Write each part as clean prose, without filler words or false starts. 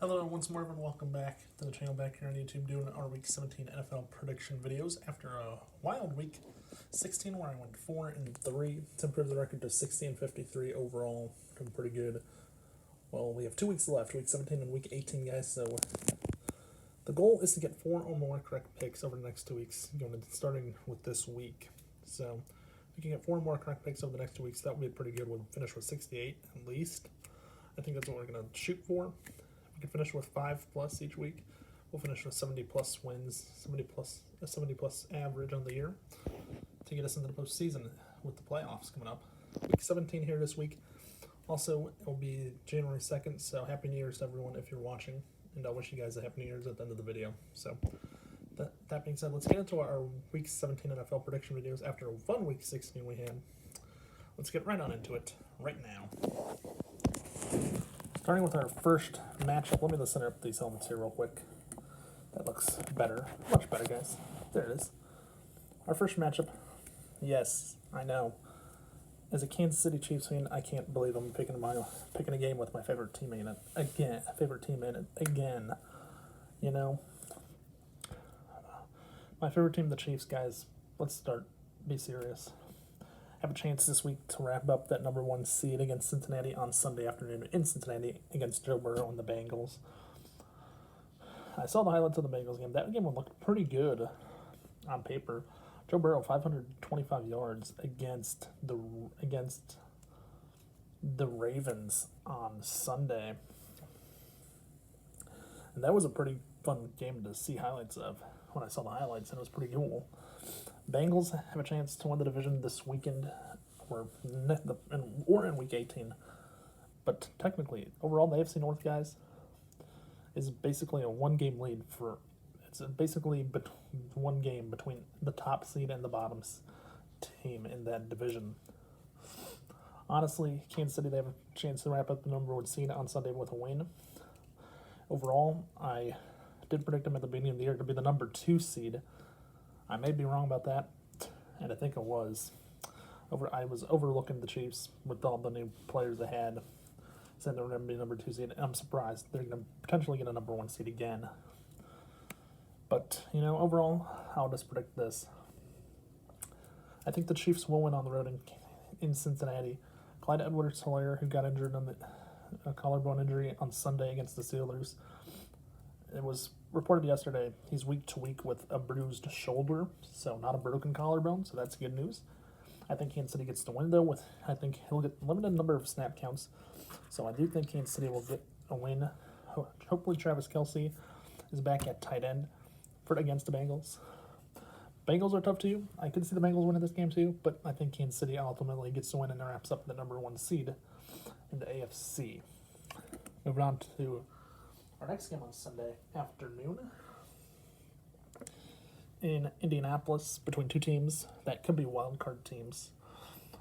Hello, once more, everyone. Welcome back to the channel back here on YouTube, doing our Week 17 NFL prediction videos after a wild Week 16 where I went 4-3 to improve the record to 60-53 overall. Doing pretty good. Well, we have 2 weeks left, Week 17 and Week 18, guys. So the goal is to get 4 or more correct picks over the next 2 weeks, starting with this week. So if we can get 4 or more correct picks over the next 2 weeks, that would be pretty good. We'll finish with 68 at least. I think that's what we're going to shoot for. We can finish with 5+ each week. We'll finish with 70+ wins, 70+ average on the year to get us into the postseason with the playoffs coming up. Week 17 here this week. Also, it will be January 2nd, so Happy New Year's to everyone if you're watching, and I'll wish you guys a Happy New Year's at the end of the video. So, that being said, let's get into our Week 17 NFL prediction videos after a fun Week 16 we had. Let's get right on into it right now. Starting with our first matchup, let me just center up these helmets here real quick. That looks better. Much better, guys. There it is. Our first matchup, yes, I know. As a Kansas City Chiefs fan, I can't believe I'm picking a game with my favorite team in it again. You know, my favorite team, the Chiefs, guys. Let's start. Be serious. Have a chance this week to wrap up that number 1 seed against Cincinnati on Sunday afternoon in Cincinnati against Joe Burrow and the Bengals. I saw the highlights of the Bengals game. That game looked pretty good on paper. Joe Burrow 525 yards against the Ravens on Sunday. And that was a pretty fun game to see highlights of when I saw the highlights, and it was pretty cool. Bengals have a chance to win the division this weekend or in Week 18. But technically, overall, the AFC North, guys, is basically a 1-game lead for... It's basically one game between the top seed and the bottom team in that division. Honestly, Kansas City, they have a chance to wrap up the number 1 seed on Sunday with a win. Overall, I did predict them at the beginning of the year to be the number 2 seed. I may be wrong about that, and I think I was. I was overlooking the Chiefs with all the new players they had, saying they were going to be number 2 seed, and I'm surprised they're going to potentially get a number 1 seed again. But, you know, overall, I'll just predict this. I think the Chiefs will win on the road in Cincinnati. Clyde Edwards-Helaire, who got injured on a collarbone injury on Sunday against the Steelers, it was reported yesterday he's week to week with a bruised shoulder, so not a broken collarbone, so that's good news. I think Kansas City gets the win, though. I think he'll get a limited number of snap counts, so I do think Kansas City will get a win. Hopefully Travis Kelce is back at tight end against the Bengals. Bengals are tough, too. I could see the Bengals winning this game, too, but I think Kansas City ultimately gets the win and wraps up the number 1 seed in the AFC. Moving on to our next game on Sunday afternoon in Indianapolis between 2 teams that could be wild card teams.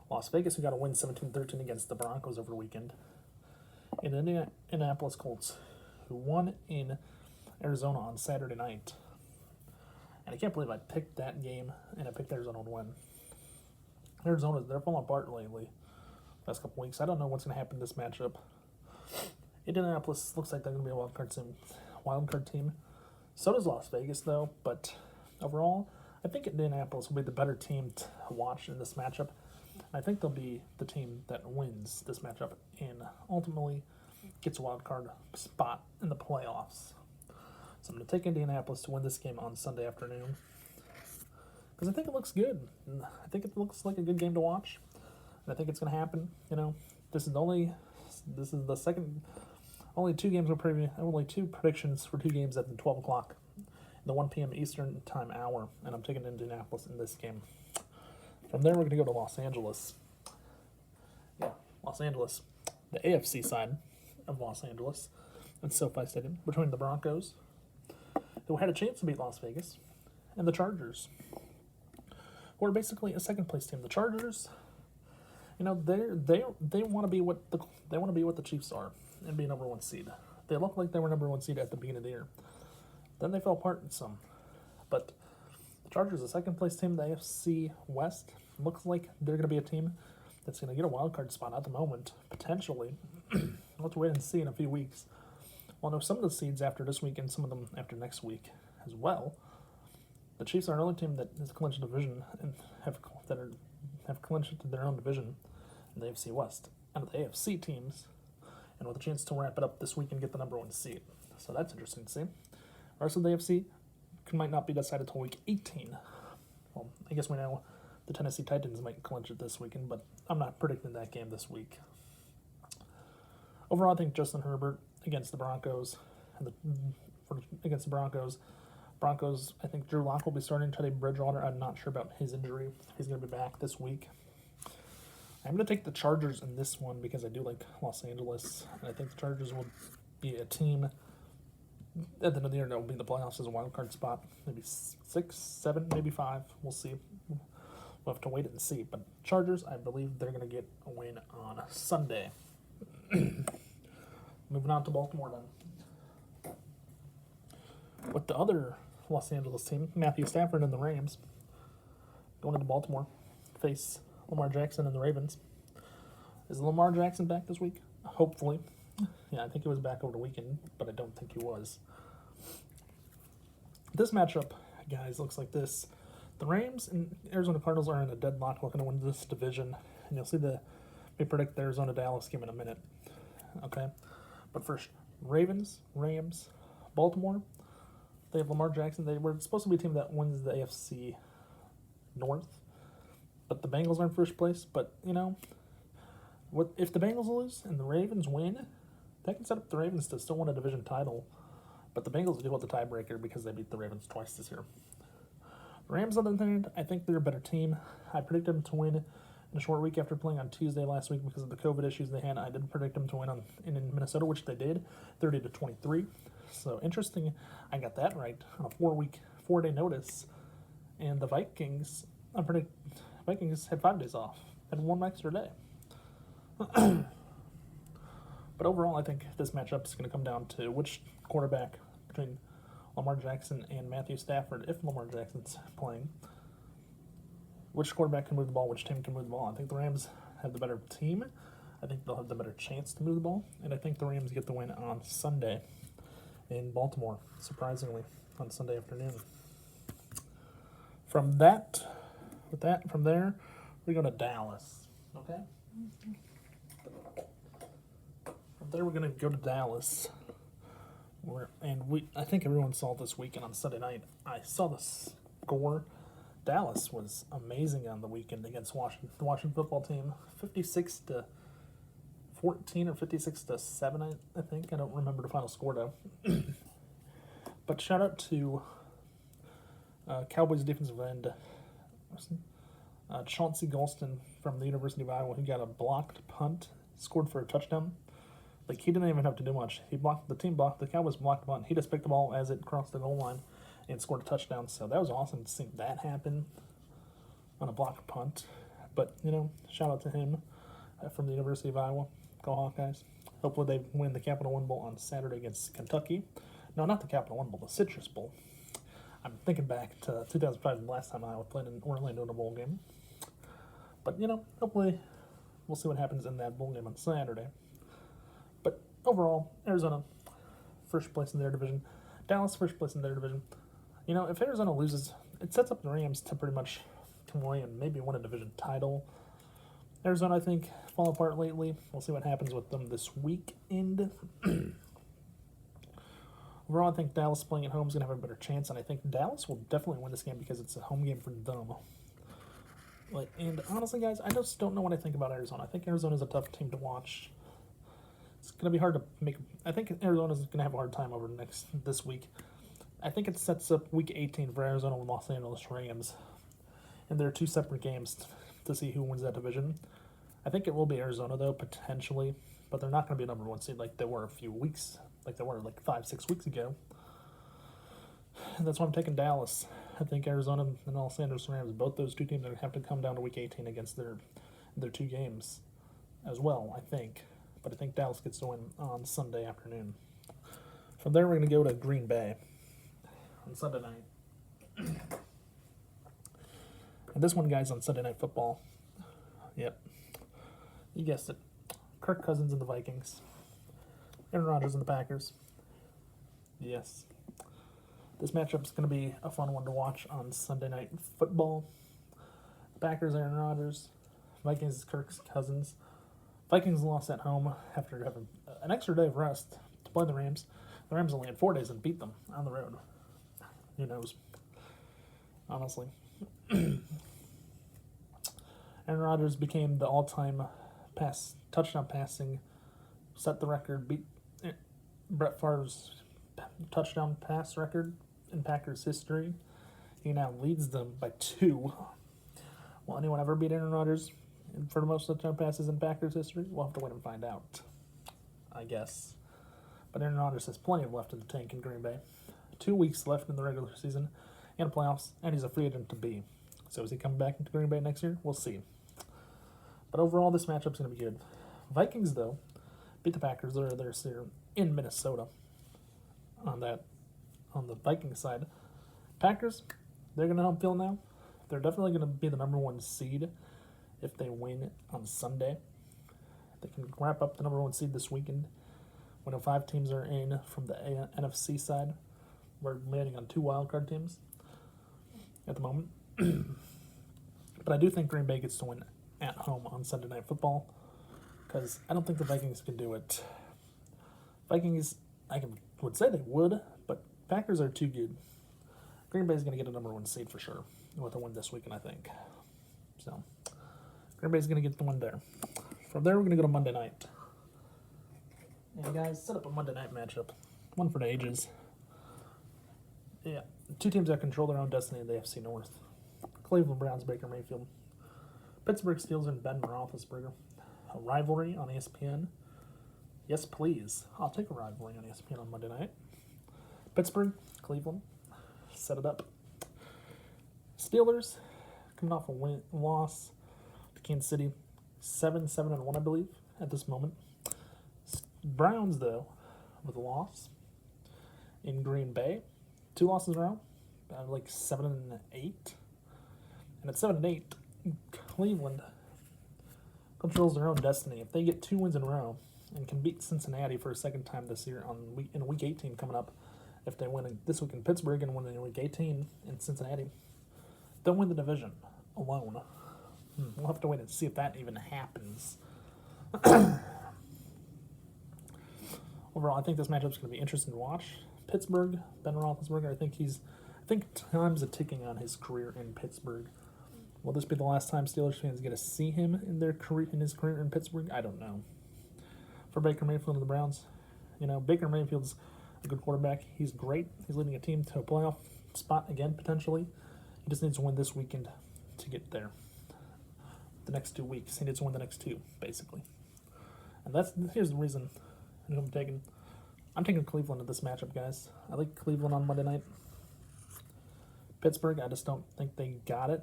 Las Vegas, who got a win 17-13 against the Broncos over the weekend, and the Annapolis Colts, who won in Arizona on Saturday night. And I can't believe I picked that game and I picked Arizona to win. Arizona, they're falling apart lately the last couple weeks. I don't know what's going to happen in this matchup. Indianapolis looks like they're going to be a wild card team. So does Las Vegas, though. But overall, I think Indianapolis will be the better team to watch in this matchup. I think they'll be the team that wins this matchup and ultimately gets a wild card spot in the playoffs. So I'm going to take Indianapolis to win this game on Sunday afternoon because I think it looks good. I think it looks like a good game to watch, and I think it's going to happen. You know, this is the second. Only 2 predictions for 2 games at the 12 o'clock, the 1 p.m. Eastern time hour, and I'm taking Indianapolis in this game. From there, we're going to go to Los Angeles. Yeah, Los Angeles, the AFC side of Los Angeles, and SoFi Stadium, between the Broncos, who had a chance to beat Las Vegas, and the Chargers, who are basically a second-place team. The Chargers, you know, they want to be what the Chiefs are and be number 1 seed. They looked like they were number 1 seed at the beginning of the year. Then they fell apart in some. But the Chargers, the second-place team in the AFC West, looks like they're going to be a team that's going to get a wild card spot at the moment, potentially. We'll have to wait and see in a few weeks Well, no, some of the seeds after this week and some of them after next week as well. The Chiefs are the only team that has clinched a division and have clinched their own division in the AFC West. And the AFC teams, and with a chance to wrap it up this week and get the number 1 seed. So that's interesting to see. The rest of the AFC might not be decided until week 18. Well, I guess we know the Tennessee Titans might clinch it this weekend, but I'm not predicting that game this week. Overall, I think Justin Herbert against the Broncos, against the Broncos, I think Drew Lock will be starting. Teddy Bridgewater, I'm not sure about his injury. He's going to be back this week. I'm going to take the Chargers in this one because I do like Los Angeles, and I think the Chargers will be a team at the end of the year that will be in the playoffs as a wild card spot. Maybe 6, 7, maybe 5. We'll see. We'll have to wait and see. But Chargers, I believe they're going to get a win on Sunday. Moving on to Baltimore then. With the other Los Angeles team, Matthew Stafford and the Rams, going into Baltimore, face Lamar Jackson and the Ravens. Is Lamar Jackson back this week? Hopefully. Yeah, I think he was back over the weekend, but I don't think he was. This matchup, guys, looks like this. The Rams and Arizona Cardinals are in a deadlock looking to win this division. And you'll see we predict the Arizona-Dallas game in a minute. Okay? But first, Ravens, Rams, Baltimore. They have Lamar Jackson. They were supposed to be a team that wins the AFC North. But the Bengals are in first place. But, what if the Bengals lose and the Ravens win, that can set up the Ravens to still win a division title. But the Bengals deal with the tiebreaker because they beat the Ravens twice this year. The Rams, on the other hand, I think they're a better team. I predicted them to win in a short week after playing on Tuesday last week because of the COVID issues they had. I did predict them to win in Minnesota, which they did, 30-23. So interesting, I got that right on a 4-day notice. And the Vikings, Vikings had 5 days off, had 1 extra day. But overall, I think this matchup is going to come down to which quarterback between Lamar Jackson and Matthew Stafford, if Lamar Jackson's playing, which quarterback can move the ball, which team can move the ball. I think the Rams have the better team. I think they'll have the better chance to move the ball. And I think the Rams get the win on Sunday in Baltimore, surprisingly, on Sunday afternoon. From there, we go to Dallas. Okay? From there, we're going to go to Dallas. I think everyone saw it this weekend on Sunday night. I saw the score. Dallas was amazing on the weekend against the Washington football team, 56-14 or 56-7. I think I don't remember the final score though. But shout out to Cowboys defensive end Chauncey Golston from the University of Iowa, who got a blocked punt, scored for a touchdown. Like, he didn't even have to do much. The Cowboys blocked the punt. He just picked the ball as it crossed the goal line and scored a touchdown. So that was awesome to see that happen on a blocked punt. But, shout out to him from the University of Iowa. Go Hawkeyes. Hopefully they win the Capital One Bowl on Saturday against Kentucky. No, not the Capital One Bowl, the Citrus Bowl. I'm thinking back to 2005, the last time Iowa played in Orlando in a bowl game. But, hopefully we'll see what happens in that bowl game on Saturday. But overall, Arizona, first place in their division. Dallas, first place in their division. If Arizona loses, it sets up the Rams to pretty much win, maybe win a division title. Arizona, I think, fall apart lately. We'll see what happens with them this weekend. Overall, I think Dallas playing at home is going to have a better chance, and I think Dallas will definitely win this game because it's a home game for them. And honestly, guys, I just don't know what I think about Arizona. I think Arizona's a tough team to watch. It's going to be hard to make. I think Arizona's going to have a hard time over this week. I think it sets up week 18 for Arizona and Los Angeles Rams. And there are 2 separate games to see who wins that division. I think it will be Arizona, though, potentially. But they're not going to be a number 1 seed like they were a few weeks, like they were 5-6 weeks ago. And that's why I'm taking Dallas. I think Arizona and Los Angeles Rams, both those 2 teams are going to have to come down to week 18 against their 2 games as well, I think. But I think Dallas gets to win on Sunday afternoon. From there, we're going to go to Green Bay on Sunday night. And this one, guys, on Sunday Night Football. Yep. You guessed it. Kirk Cousins and the Vikings. Aaron Rodgers and the Packers. Yes. This matchup is going to be a fun one to watch on Sunday Night Football. Packers, Aaron Rodgers. Vikings, Kirk Cousins. Vikings lost at home after having an extra day of rest to play the Rams. The Rams only had 4 days and beat them on the road. Who knows? Honestly. Aaron Rodgers became the all-time touchdown passing, set the record, beat Brett Favre's touchdown pass record in Packers history. He now leads them by 2. Will anyone ever beat Aaron Rodgers for the most touchdown passes in Packers history? We'll have to wait and find out, I guess. But Aaron Rodgers has plenty of left in the tank in Green Bay. 2 weeks left in the regular season and playoffs, and he's a free agent to be. So is he coming back into Green Bay next year? We'll see. But overall, this matchup's going to be good. Vikings, though, beat the Packers. They're in Minnesota on the Vikings side. Packers, they're going to home field now. They're definitely going to be the number 1 seed if they win on Sunday. They can wrap up the number 1 seed this weekend. When 5 teams are in from the NFC side, we're waiting on 2 wildcard teams at the moment. But I do think Green Bay gets to win at home on Sunday Night Football because I don't think the Vikings can do it. Vikings, would say they would, but Packers are too good. Green Bay is going to get a number 1 seed for sure with a win this weekend, I think. So, Green Bay is going to get the win there. From there, we're going to go to Monday night. And guys, set up a Monday night matchup. One for the ages. Yeah, 2 teams that control their own destiny in the AFC North. Cleveland Browns, Baker Mayfield. Pittsburgh Steelers and Ben Roethlisberger. A rivalry on ESPN. Yes, please. I'll take a rivalry on ESPN on Monday night. Pittsburgh, Cleveland. Set it up. Steelers coming off a loss to Kansas City. 7-1, I believe, at this moment. Browns, though, with a loss in Green Bay. 2 losses in a row. Like 7-8. And at 7-8, Cleveland controls their own destiny. If they get 2 wins in a row and can beat Cincinnati for a second time this year in Week 18 coming up, if they win this week in Pittsburgh and win in Week 18 in Cincinnati, they'll win the division alone. We'll have to wait and see if that even happens. Overall, I think this matchup is going to be interesting to watch. Pittsburgh, Ben Roethlisberger, I think time's a ticking on his career in Pittsburgh. Will this be the last time Steelers fans get to see him in his career in Pittsburgh? I don't know. For Baker Mayfield and the Browns, Baker Mayfield's a good quarterback. He's great. He's leading a team to a playoff spot again, potentially. He just needs to win this weekend to get there. The next 2 weeks. He needs to win the next 2, basically. And here's the reason I'm taking Cleveland in this matchup, guys. I like Cleveland on Monday night. Pittsburgh, I just don't think they got it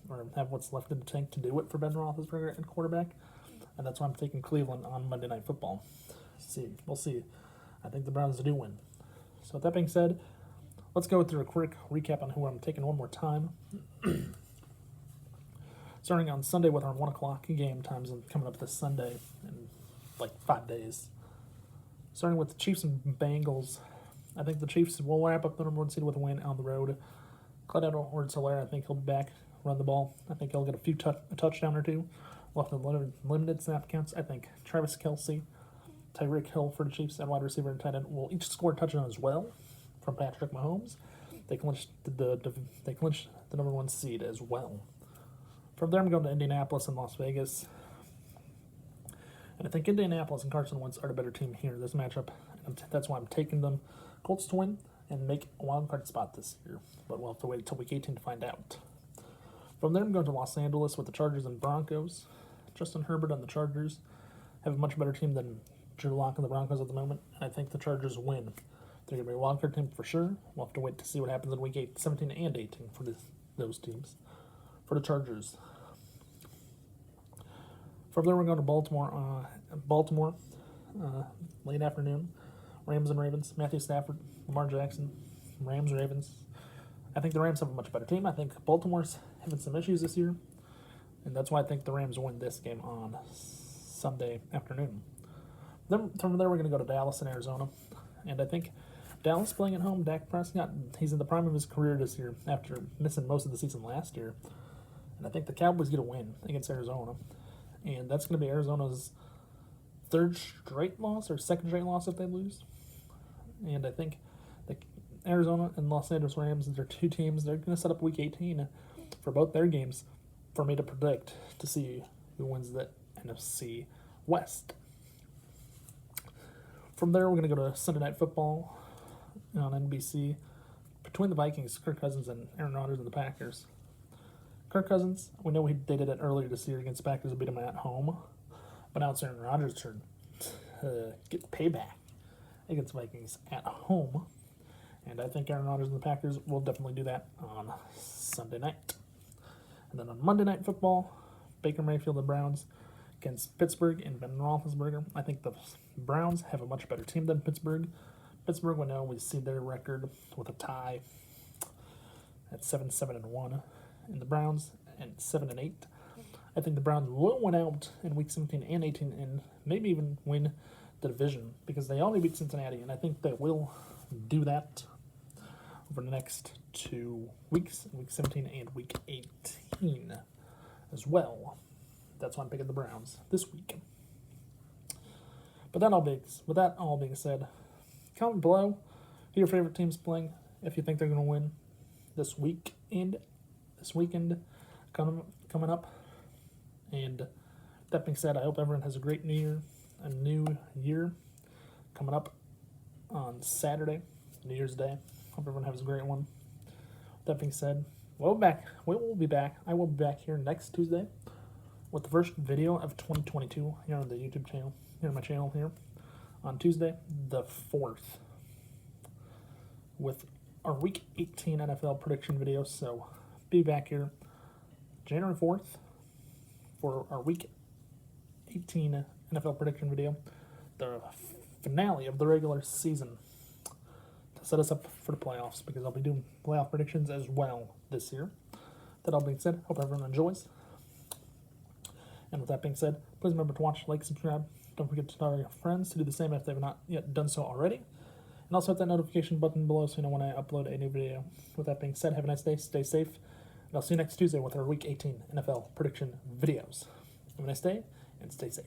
or have what's left in the tank to do it for Ben Roethlisberger at quarterback. And that's why I'm taking Cleveland on Monday Night Football. We'll see. I think the Browns do win. So with that being said, let's go through a quick recap on who I'm taking one more time. Starting on Sunday with our 1 o'clock game times coming up this Sunday in like 5 days. Starting with the Chiefs and Bengals. I think the Chiefs will wrap up the number 1 seed with a win on the road. Clyde Edwards-Helaire, I think he'll be back, run the ball. I think he'll get a touchdown or 2. We'll have the limited snap counts. I think Travis Kelce, Tyreek Hill for the Chiefs, and wide receiver and tight end will each score a touchdown as well from Patrick Mahomes. They clinched the number 1 seed as well. From there, I'm going to Indianapolis and Las Vegas. And I think Indianapolis and Carson Wentz are the better team here in this matchup. And that's why I'm taking them. Colts to win and make a wild card spot this year. But we'll have to wait until Week 18 to find out. From there, I'm going to Los Angeles with the Chargers and Broncos. Justin Herbert and the Chargers have a much better team than Drew Lock and the Broncos at the moment. And I think the Chargers win. They're going to be a wild card team for sure. We'll have to wait to see what happens in Week 17 and 18 for those teams. For the Chargers. From there, we're going to Baltimore, late afternoon. Rams and Ravens. Matthew Stafford, Lamar Jackson, Rams, Ravens. I think the Rams have a much better team. I think Baltimore's having some issues this year. And that's why I think the Rams win this game on Sunday afternoon. Then from there, we're going to go to Dallas and Arizona. And I think Dallas playing at home, Dak Prescott, he's in the prime of his career this year after missing most of the season last year. And I think the Cowboys get a win against Arizona. And that's going to be Arizona's third straight loss or second straight loss if they lose. And I think the Arizona and Los Angeles Rams, they're two teams, they're going to set up Week 18 for both their games for me to predict to see who wins the NFC West. From there, we're going to go to Sunday Night Football on NBC between the Vikings, Kirk Cousins, and Aaron Rodgers and the Packers. Kirk Cousins, we know they did it earlier this year against the Packers and beat them at home, but now it's Aaron Rodgers' turn to get payback against the Vikings at home, and I think Aaron Rodgers and the Packers will definitely do that on Sunday night. And then on Monday Night Football, Baker Mayfield and Browns against Pittsburgh and Ben Roethlisberger. I think the Browns have a much better team than Pittsburgh. Pittsburgh, we know, we see their record with a tie at 7-7-1, and the Browns at 7-8. I think the Browns will win out in Week 17 and 18, and maybe even win the division because they only beat Cincinnati, and I think they will do that over the next 2 weeks, Week 17 and Week 18 as well. That's why I'm picking the Browns this week. But with that all being said, comment below who your favorite team's playing, if you think they're going to win this weekend coming up. And that being said, I hope everyone has a great new year coming up on Saturday, New Year's Day. Hope everyone has a great one. That being said, I will be back here next Tuesday with the first video of 2022 here on the YouTube channel, here on my channel here, on Tuesday the 4th, with our Week 18 NFL prediction video. So be back here January 4th for our Week 18 NFL prediction video, the finale of the regular season, to set us up for the playoffs, because I'll be doing playoff predictions as well this year. That all being said, hope everyone enjoys. And with that being said, please remember to watch, like, subscribe. Don't forget to tell your friends to do the same if they've not yet done so already. And also hit that notification button below so you know when I upload a new video. With that being said, have a nice day, stay safe, and I'll see you next Tuesday with our Week 18 NFL prediction videos. Have a nice day, and stay safe.